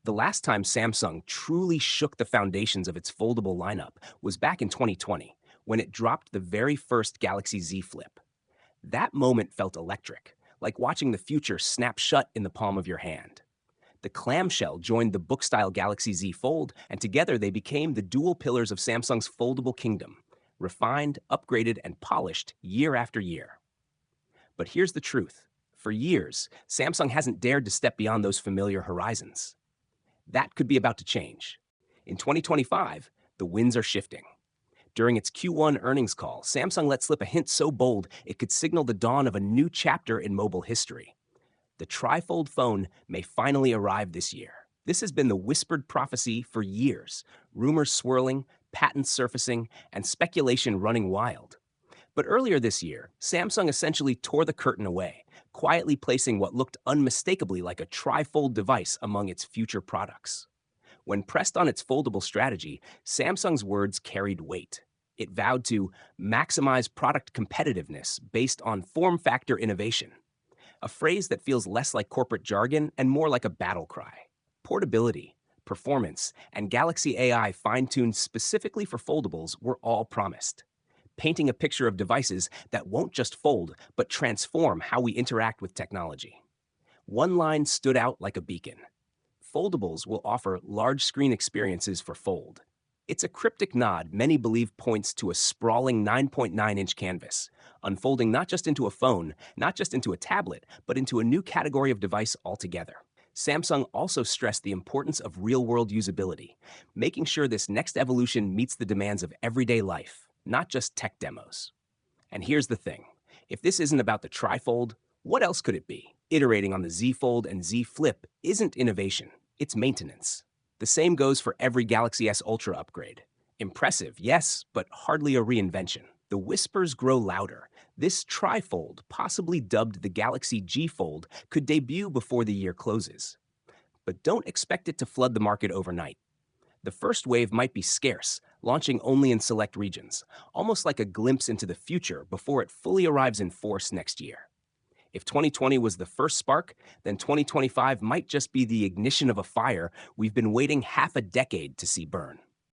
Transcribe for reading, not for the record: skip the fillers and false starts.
The last time Samsung truly shook the foundations of its foldable lineup was back in 2020, when it dropped the very first Galaxy Z Flip. That moment felt electric, like watching the future snap shut in the palm of your hand. The clamshell joined the book-style Galaxy Z Fold, and together they became the dual pillars of Samsung's foldable kingdom, refined, upgraded, and polished year after year. But here's the truth. For years, Samsung hasn't dared to step beyond those familiar horizons. That could be about to change. In 2025, the winds are shifting. During its Q1 earnings call, Samsung let slip a hint so bold it could signal the dawn of a new chapter in mobile history. The Trifold phone may finally arrive this year. This has been the whispered prophecy for years, rumors swirling, patents surfacing, and speculation running wild. But earlier this year, Samsung essentially tore the curtain away, quietly placing what looked unmistakably like a trifold device among its future products. When pressed on its foldable strategy, Samsung's words carried weight. It vowed to maximize product competitiveness based on form factor innovation, a phrase that feels less like corporate jargon and more like a battle cry. Portability, performance, and Galaxy AI fine-tuned specifically for foldables were all promised, painting a picture of devices that won't just fold, but transform how we interact with technology. One line stood out like a beacon. Foldables will offer large screen experiences for fold. It's a cryptic nod many believe points to a sprawling 9.9-inch canvas, unfolding not just into a phone, not just into a tablet, but into a new category of device altogether. Samsung also stressed the importance of real-world usability, making sure this next evolution meets the demands of everyday life, not just tech demos. And here's the thing. If this isn't about the Trifold, what else could it be? Iterating on the Z Fold and Z Flip isn't innovation, it's maintenance. The same goes for every Galaxy S Ultra upgrade. Impressive, yes, but hardly a reinvention. The whispers grow louder. This Trifold, possibly dubbed the Galaxy G Fold, could debut before the year closes. But don't expect it to flood the market overnight. The first wave might be scarce, launching only in select regions, almost like a glimpse into the future before it fully arrives in force next year. If 2020 was the first spark, then 2025 might just be the ignition of a fire we've been waiting half a decade to see burn.